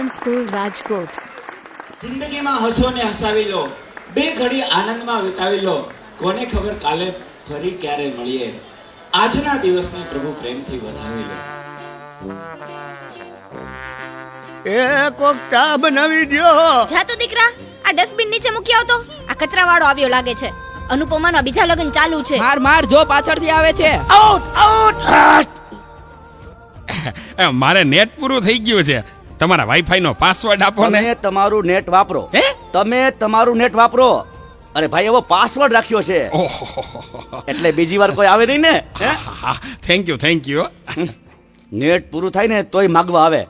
તપોવન school Rajkot. જિંદગીમાં હસો ને હસાવી લો, બે ઘડી આનંદમાં વિતાવી લો. કોને ખબર કાલે ફરી ક્યારે મળીએ. આજના દિવસને પ્રભુ પ્રેમથી વધાવી લો. એ કોક ચા બનાવી દ્યો. જા તો દીકરા, આ ડસ્ટબિન નીચે મૂકી આવતો. આ કચરાવાળો આવ્યો લાગે છે. અનુપમાના બીજા લગ્ન ચાલુ છે. માર જો પાછળથી આવે છે. Out out. મારે નેટ પૂરું થઈ ગયું છે. તમારા વાઈફાઈ નો પાસવર્ડ આપો ને. તમે તમારું નેટ વાપરો. હે? તમે તમારું નેટ વાપરો. અરે ભાઈ, એવો પાસવર્ડ રાખ્યો છે એટલે બીજી વાર કોઈ આવે નહીં ને. Thank you. નેટ પૂરું થાય ને તોય માગવા આવે.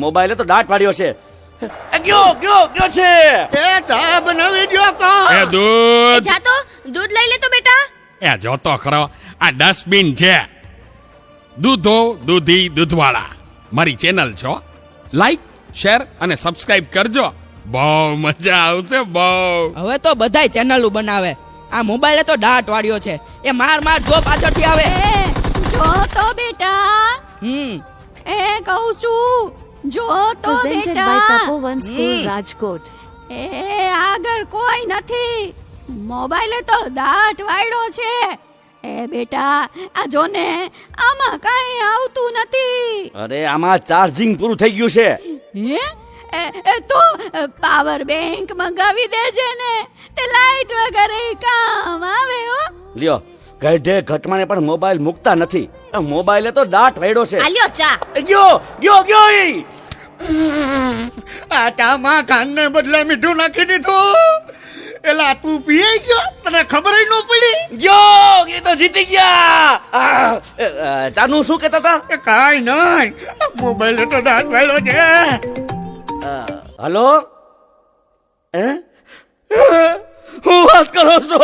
મોબાઈલે તો દાંત પાડ્યો છે. ગયો છે. એ ચા બનાવી દ્યો કો. એ દૂધ. જા તો દૂધ લઈ લે તો બેટા. એ જોતો ખરો, આ ડસ્ટબિન છે. દૂધો દૂધી દૂધવાળા મારી ચેનલ છો. લાઈક, શેર અને સબસ્ક્રાઇબ કરજો. બહુ મજા આવશે બહુ. હવે તો બધાય ચેનલો બનાવે. આ મોબાઈલે તો દાંત વાળ્યો છે. એ માર જો પાછળથી આવે. જો તો બેટા, એ કહું છું, જો તો Presented by બેટા. તપોવન સ્કૂલ રાજકોટ. એ આગળ કોઈ નથી. મોબાઈલે તો દાંત વાળ્યો છે. એ બેટા, આ જો ને, આમાં કઈ આવતું નથી. અરે આમાં ચાર્જિંગ પૂરું થઈ ગયું છે. હે? એ તો પાવર બેંક મંગાવી દેજે ને, તે લાઈટ વગર કામ આવે હો. લ્યો, ગઢે ઘટમાને પણ મોબાઈલ મૂકતા નથી. મોબાઈલે તો દાંત વાળ્યો છે. આલ્યો ચા. ગયો ઈ. આ ચામાં કાનને બદલે મીઠું નાખી દીધું. એલા તું પીએ ગયો, તને ખબર ન પડી. ગયો, એ તો જીતી ગયા. ચાનું શું કહેતા હતા? કાઈ નહીં, મોબાઈલ તો દાંત વાળ્યો છે. હલો, હું વાત કરો છો?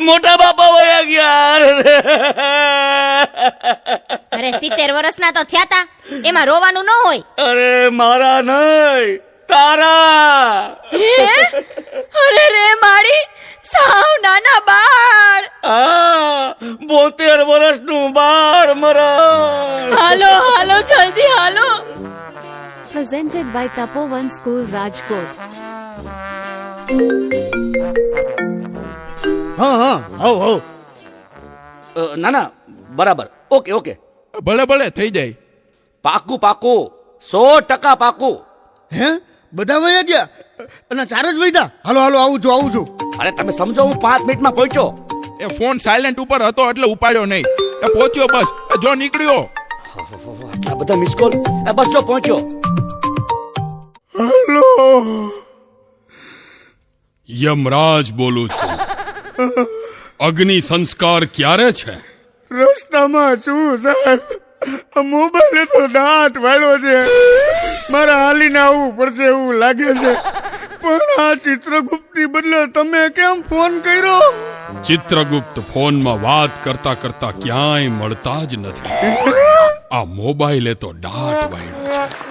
મોટા બાપા વયા ગયા. અરે 70 વર્ષના તો થયા તા, એમાં રોવાનું ન હોય. અરે મારા નહીં, તારા. અરે રે માડી, સાવ નાના બાળ. 72 વર્ષનું બાળ મરણ. હાલો જલ્દી હાલો. Presented by Tapovan school Rajkot. ના બરાબર. ઓકે ભલે થઈ જાય. પાકું 100% પાકું. હે, બધા વયા ગયા અને 4 જ વૈદા. હાલો આવું છું. અરે તમે સમજો, હું 5 મિનિટમાં પહોંચ્યો. એ ફોન સાયલેન્ટ ઉપર હતો એટલે ઉપાડ્યો નહીં. એ પહોંચ્યો બસ. એ જો નીકળ્યો. આટલા બધા મિસ કોલ. બસ જો પહોંચ્યો. યમરાજ બોલું છું. અગ્નિ સંસ્કાર ક્યારે છે? રસ્તામાં છું સાહેબ. મોબાઈલે તો દાંત વાળ્યો છે. મારે હાલીને આવવું પડશે એવું લાગે છે. પણ આ ચિત્રગુપ્તની બદલે તમે કેમ ફોન કર્યો? ચિત્રગુપ્ત ફોનમાં વાત કરતા ક્યાંય મળતા જ નથી. આ મોબાઈલે તો દાંત વાળ્યો છે.